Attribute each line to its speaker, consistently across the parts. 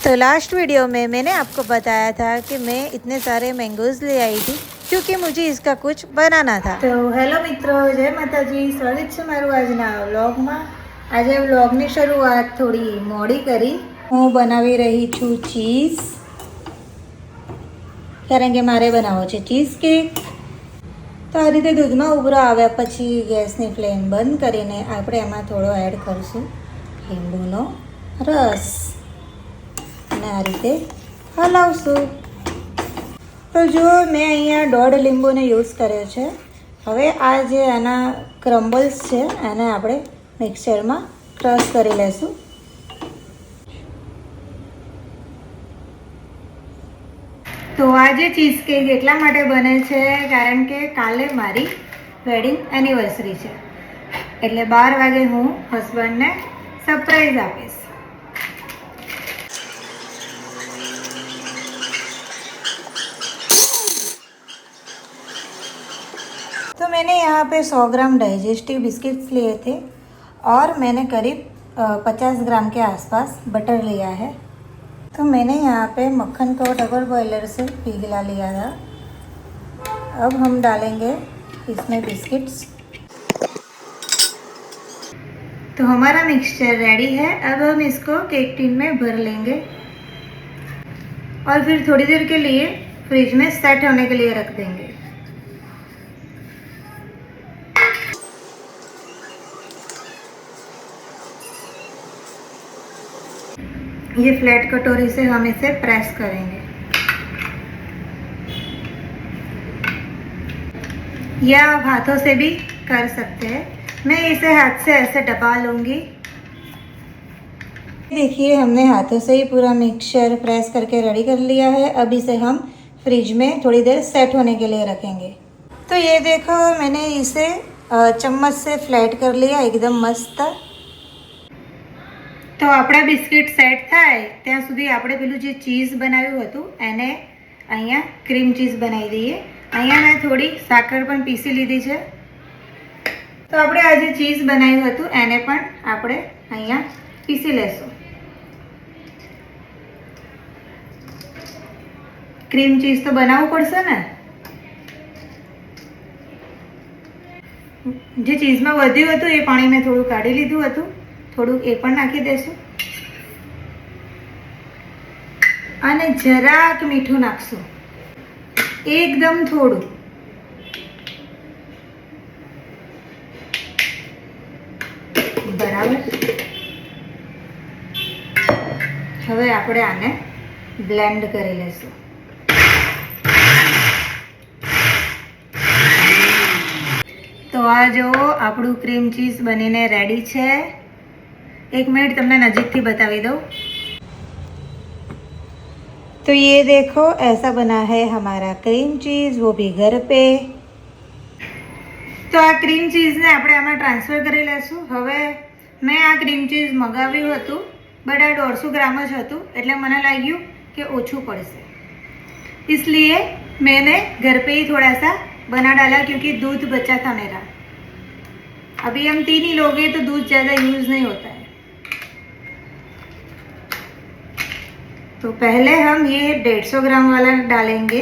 Speaker 1: तो last video में मैंने आपको बताया था कि मैं इतने सारे मैंगोज़ ले आई थी क्योंकि मुझे इसका कुछ बनाना था। तो હેલો મિત્રો, જય માતાજી, સ્વાગત છે મારું આજના વ્લોગમાં। આજે વ્લોગની શરૂઆત થોડી મોડી કરી। હું બનાવી રહી છું ચીઝ, કારણ કે મારે બનાવવો છે ચીઝ કેક। તો આ રીતે દૂધમાં ઉભરો આવ્યા પછી ગેસની ફ્લેમ બંધ કરીને આપણે એમાં થોડો એડ કરીશું લીંબુનો રસ અને આ રીતે હલાવશું। તો જો મેં અહીંયા 1.5 લીંબુને યુઝ કર્યો છે। હવે આ જે આના ક્રમ્બલ્સ છે આને આપણે મિક્સરમાં ક્રશ કરી લઈશું। તો આજે ચીઝ કેક એટલા માટે બને છે કારણ કે કાલે મારી વેડિંગ એનિવર્સરી છે, એટલે 12 વાગે હું હસબન્ડને સરપ્રાઈઝ આપીશ। तो मैंने यहाँ पे 100 ग्राम डाइजेस्टिव बिस्किट्स लिए थे और मैंने करीब 50 ग्राम के आसपास बटर लिया है। तो मैंने यहाँ पे मक्खन को डबल बॉयलर से पिघला लिया था। अब हम डालेंगे इसमें बिस्किट्स। तो हमारा मिक्सचर रेडी है। अब हम इसको केक टिन में भर लेंगे और फिर थोड़ी देर के लिए फ्रिज में सेट होने के लिए रख देंगे। ये फ्लैट कटोरी से हम इसे प्रेस करेंगे, या आप हाथों से भी कर सकते हैं। मैं इसे हाथ से ऐसे दबा लूँगी। देखिए हमने हाथों से ही पूरा मिक्सचर प्रेस करके रेडी कर लिया है। अब इसे हम फ्रिज में थोड़ी देर सेट होने के लिए रखेंगे। तो ये देखो मैंने इसे चम्मच से फ्लैट कर लिया एकदम मस्त। तो આપણા બિસ્કિટ સેટ થાય ત્યાં સુધી આપણે પેલું જે ચીઝ બનાવ્યું હતું એને અહીંયા ક્રીમ ચીઝ બનાવી દઈએ। અહીંયા મેં થોડી સાકર પણ પીસી લીધી છે। તો આપણે આ જે ચીઝ બનાવ્યું હતું એને પણ આપણે અહીંયા પીસી લેશું। ક્રીમ ચીઝ તો બનાવવું પડશે ને। જે ચીઝમાં વધ્યું હતું એ પાણી મેં થોડું કાઢી લીધું હતું, થોડુંક એ પણ નાખી દઈશું અને જરાક મીઠું નાખશું, એકદમ થોડું। બરાબર। હવે આપણે આને બ્લેન્ડ કરી લઈશું। તો આ જો આપણું ક્રીમ ચીઝ બનીને રેડી છે। एक मिनट तमने नजीक थी बतावी दो। तो ये देखो ऐसा बना है हमारा क्रीम चीज़, वो भी घर पे। तो आ क्रीम चीज़ ने આપણે આમાં ટ્રાન્સફર કરી લેશું। હવે મેં આ ક્રીમ ચીઝ મંગાવ્યું હતું બટ આ 150 ગ્રામ જ હતું, એટલે મને લાગ્યું કે ઓછું પડશે, इसलिए मैंने घर पे ही थोड़ा सा बना डाला क्योंकि दूध बचा था मेरा। अभी हम 3 ही लोग हैं तो दूध ज़्यादा यूज़ नहीं होता है। तो पहले हम ये 150 ग्राम वाला डालेंगे।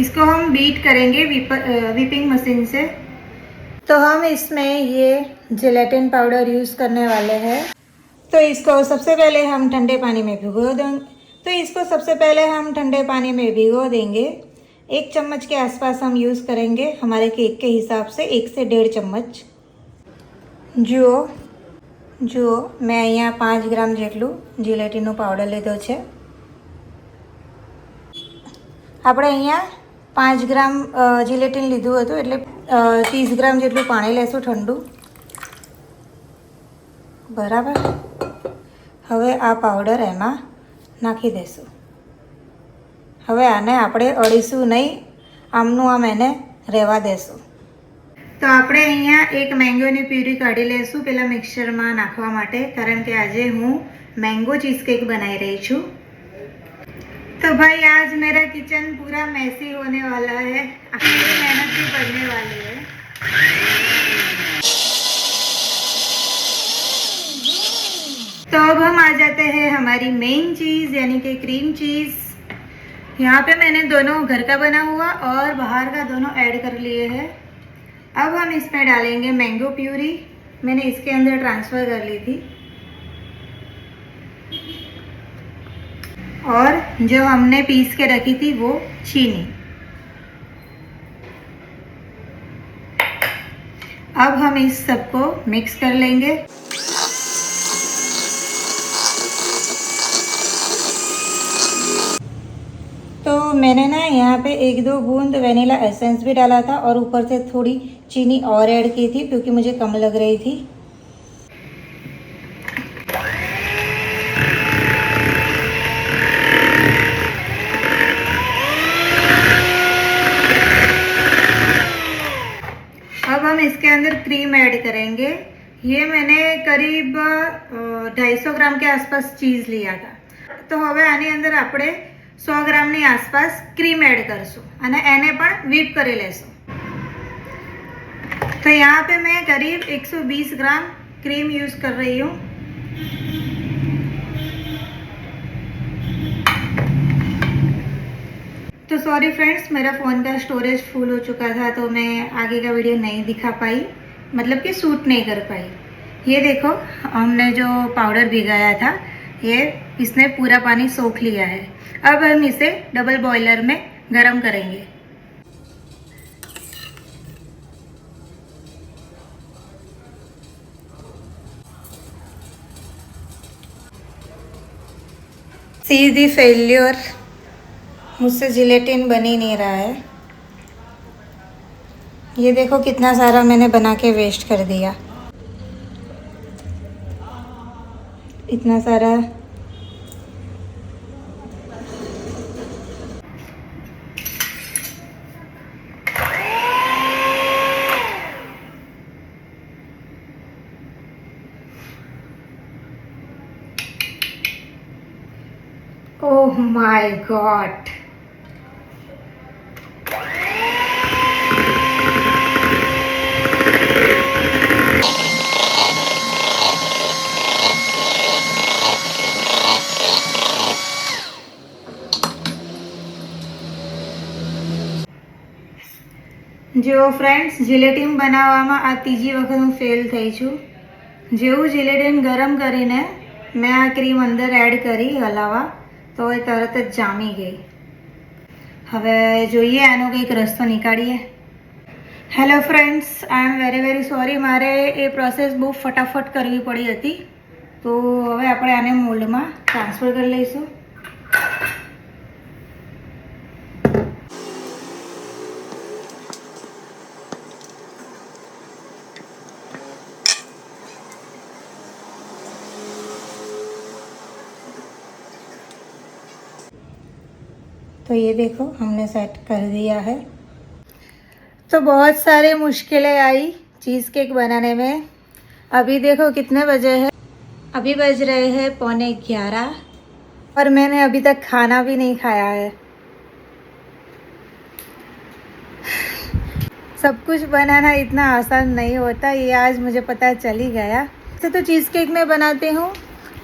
Speaker 1: इसको हम बीट करेंगे व्हिपिंग मशीन से। तो हम इसमें ये जेलेटिन पाउडर यूज़ करने वाले हैं। तो इसको सबसे पहले हम ठंडे पानी में भिगो देंगे। 1 चम्मच के आसपास हम यूज़ करेंगे। हमारे केक के हिसाब से 1 से 1.5 चम्मच। જુઓ મેં અહીંયા 5 ગ્રામ જેટલું જીલેટીનનું પાવડર લીધો છે। આપણે અહીંયા 5 ગ્રામ જીલેટીન લીધું હતું એટલે 30 ગ્રામ જેટલું પાણી લેશું ઠંડુ। બરાબર। હવે આ પાવડર એમાં નાખી દઈશું। હવે આને આપણે અડીશું નહીં, આમનું આમ એને રહેવા દેશું। તો આપણે અહીંયા એક મેંગોની પ્યુરી કાઢી લઈશું પેલા મિક્સચરમાં નાખવા માટે, કારણ કે આજે હું મેંગો ચીઝ કેક બનાવી રહી છું। तो भाई आज मेरा किचन पूरा मैसी होने वाला है, मेरी मेहनत भी बढ़ने वाली है। तो अब हमारी मेन चीज़ यानी कि क्रीम चीज़। यहाँ पे मैंने दोनों घर का बना हुआ और बाहर का दोनों ऐड कर लिए हैं। अब हम इसमें डालेंगे मैंगो प्यूरी, मैंने इसके अंदर ट्रांसफ़र कर ली थी। और जो हमने पीस के रखी थी वो चीनी। अब हम इस सबको मिक्स कर लेंगे। तो मैंने ना यहाँ पे 1-2 बूंद वेनिला एसेंस भी डाला था और ऊपर से थोड़ी चीनी और ऐड की थी क्योंकि मुझे कम लग रही थी। अब हम इसके अंदर क्रीम ऐड करेंगे। ये मैंने करीब 250 ग्राम के आसपास चीज़ लिया था। तो હવે આની અંદર આપણે 100 ગ્રામની આસપાસ ક્રીમ એડ કરશું અને એને પણ વ્હીપ કરી લેશું। तो यहाँ पे मैं करीब 120 ग्राम क्रीम यूज़ कर रही हूँ। तो सॉरी फ्रेंड्स, मेरा फ़ोन का स्टोरेज फुल हो चुका था तो मैं आगे का वीडियो नहीं दिखा पाई, मतलब कि शूट नहीं कर पाई। ये देखो, हमने जो पाउडर भिगाया था ये इसने पूरा पानी सोख लिया है। अब हम इसे डबल बॉयलर में गरम करेंगे। सी दी फेल्योर, मुझसे जिलेटिन बन ही नहीं रहा है। ये देखो कितना सारा मैंने बना के वेस्ट कर दिया, इतना सारा। ओह माय गॉड, જો ફ્રેન્ડ્સ, જિલેટીન બનાવવામાં આ ત્રીજી વખત હું ફેલ થઈ છું। જેવું જિલેટીન ગરમ કરીને મેં આ ક્રીમ અંદર એડ કરી હલાવા તો એ તરત જ જામી ગઈ। હવે જોઈએ આનો કંઈક રસ્તો નીકાળીએ। Hello friends, I am very sorry, મારે એ પ્રોસેસ બહુ ફટાફટ કરવી પડી હતી। તો હવે આપણે આને મોલ્ડમાં ટ્રાન્સફર કરી લઈશું। तो ये देखो हमने सेट कर दिया है। तो बहुत सारी मुश्किलें आई चीज़ केक बनाने में। अभी देखो कितने बजे हैं, अभी बज रहे हैं 11:15 और मैंने अभी तक खाना भी नहीं खाया है। सब कुछ बनाना इतना आसान नहीं होता, ये आज मुझे पता चल ही गया। वैसे तो चीज़ केक मैं बनाती हूँ,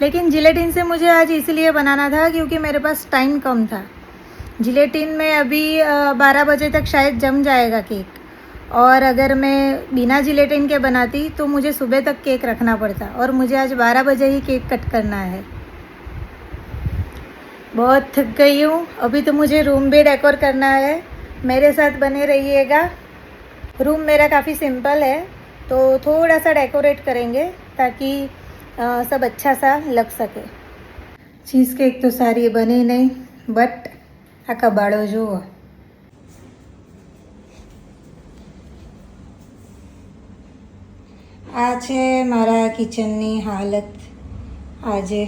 Speaker 1: लेकिन जिलेटिन से मुझे आज इसलिए बनाना था क्योंकि मेरे पास टाइम कम था। जिलेटिन में अभी 12 बजे तक शायद जम जाएगा केक, और अगर मैं बिना जिलेटिन के बनाती तो मुझे सुबह तक केक रखना पड़ता, और मुझे आज 12 बजे ही केक कट करना है। बहुत थक गई हूँ। अभी तो मुझे रूम भी डेकोर करना है, मेरे साथ बने रहिएगा। रूम मेरा काफ़ी सिंपल है, तो थोड़ा सा डेकोरेट करेंगे ताकि सब अच्छा सा लग सके। चीज़ केक तो सारी बनी नहीं, बट આ કબાડો જુઓ, આ છે મારા કિચનની હાલત આજે।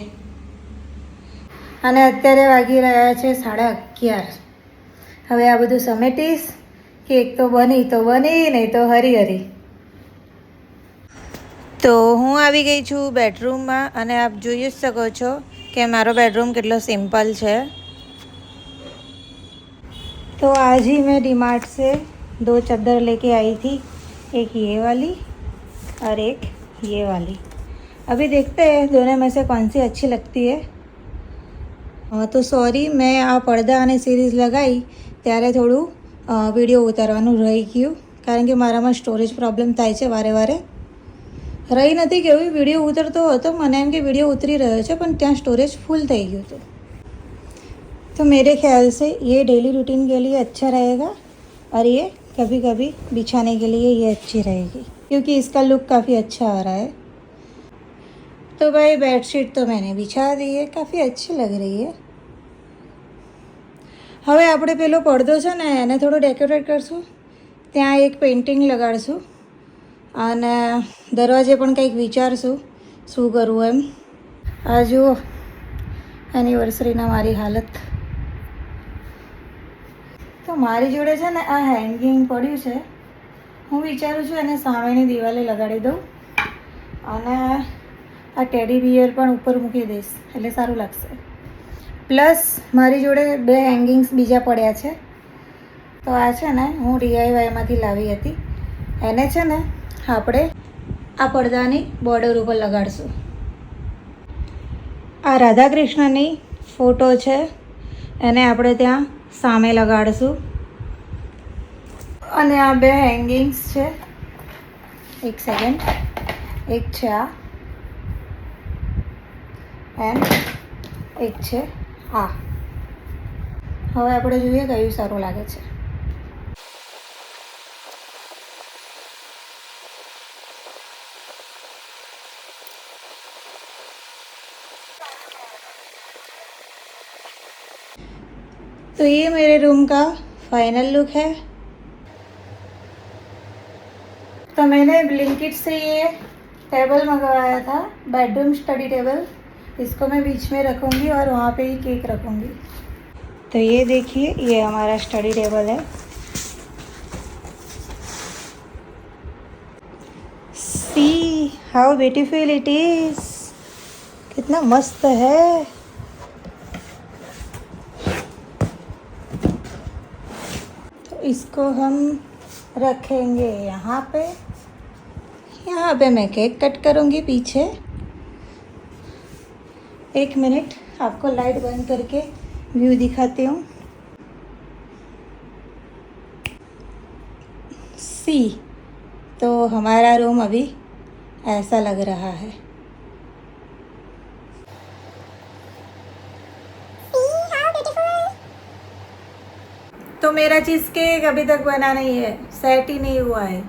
Speaker 1: અને અત્યારે વાગી રહ્યા છે 11:30। હવે આ બધું સમેટીશ। કેક તો બની નહીં તો હરી હરી। તો હું આવી ગઈ છું બેડરૂમમાં, અને આપ જોઈ જ શકો છો કે મારો બેડરૂમ કેટલો સિમ્પલ છે। तो आज ही मैं डीमार्ट से 2 चादर लेके आई थी, एक ये वाली और एक ये वाली। अभी देखते हैं दोनों में से कौन सी अच्छी लगती है। તો સોરી, મેં આ પડદા અને સિરીઝ લગાવી ત્યારે થોડું વિડીયો ઉતારવાનું રહી ગયું, કારણ કે મારામાં સ્ટોરેજ પ્રોબ્લેમ થાય છે વારે વારે. રહી નથી ગયું, વિડીયો ઉતરતો હતો, મને એમ કે વિડીયો ઉતરી રહ્યો છે, પણ ત્યાં સ્ટોરેજ ફૂલ થઈ ગયું હતું. तो मेरे ख्याल से ये डेली रूटीन के लिए अच्छा रहेगा और ये कभी कभी बिछाने के लिए ये अच्छी रहेगी, क्योंकि इसका लुक काफ़ी अच्छा आ रहा है. तो भाई बेडशीट तो मैंने बिछा दी है, काफ़ी अच्छी लग रही है. હવે આપણે પેલો પડદો છે ને એને થોડો ડેકોરેટ કરશું, ત્યાં એક પેઇન્ટિંગ લગાડશું અને દરવાજે પણ કંઈક વિચારશું શું કરવું એમ. આ જુઓ એનિવર્સરીના મારી હાલત. તો મારી જોડે છે ને આ હેંગિંગ પડ્યું છે, હું વિચારું છું એને સામેની દિવાલે લગાડી દઉં અને આ ટેડી બિયર પણ ઉપર મૂકી દઈશ એટલે સારું લાગશે. પ્લસ મારી જોડે 2 હેંગિંગ્સ બીજા પડ્યા છે. તો આ છે ને હું DIYમાંથી લાવી હતી, એને છે ને આપણે આ પડદાની બોર્ડર ઉપર લગાડશું. આ રાધા કૃષ્ણની ફોટો છે, એને આપણે ત્યાં સામે લગાડશું. અને આ 2 હેંગિંગ્સ છે, એક સેકન્ડ, એક છે આ એન્ડ એક છે આ. હવે આપણે જોઈએ કયું સારું લાગે છે. तो ये मेरे रूम का फाइनल लुक है. तो मैंने ब्लिंकिट से ये टेबल मंगवाया था, बेडरूम स्टडी टेबल. इसको मैं बीच में रखूँगी और वहाँ पे ही केक रखूँगी. तो ये देखिए, ये हमारा स्टडी टेबल है. See how beautiful it is, कितना मस्त है. तो इसको हम रखेंगे यहाँ पे. यहाँ पे मैं केक कट करूँगी पीछे. 1 मिनट, आपको लाइट बंद करके व्यू दिखाती हूँ. सी तो हमारा रूम अभी ऐसा लग रहा है. तो मेरा चीज़ केक अभी तक बना नहीं है, सेट ही नहीं हुआ है,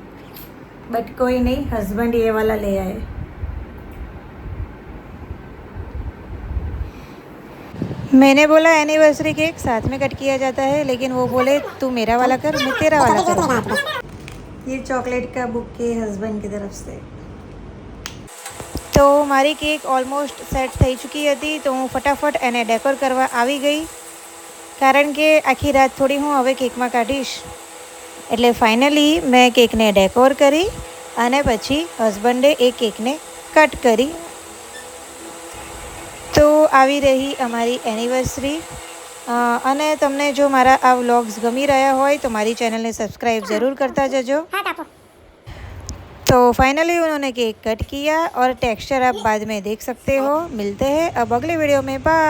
Speaker 1: बट कोई नहीं, हस्बैंड ये वाला ले आए. मैंने बोला एनिवर्सरी केक साथ में कट किया जाता है, लेकिन वो बोले तू मेरा वाला कर, मैं तेरा वाला करूँगा. ये चॉकलेट का बुके हस्बैंड की तरफ से. तो મારી કેક ઓલમોસ્ટ સેટ થઈ ચૂકી હતી, તો હું ફટાફટ એને ડેકોર કરવા આવી ગઈ, કારણ કે આખી રાત થોડી હું હવે કેકમાં કાઢીશ. એટલે ફાઇનલી મેં કેકને ડેકોર કરી અને પછી હસબન્ડે એ કેકને કટ કરી. તો આવી રહી અમારી એનિવર્સરી. અને તમને જો મારા આ વ્લોગ્સ ગમી રહ્યા હોય तो મારી ચેનલને સબસ્ક્રાઈબ ज़रूर करता जजो. तो फाइनली उन्होंने केक कट किया और टेक्सचर आप बाद में देख सकते हो. मिलते हैं अब अगले वीडियो में. बाय.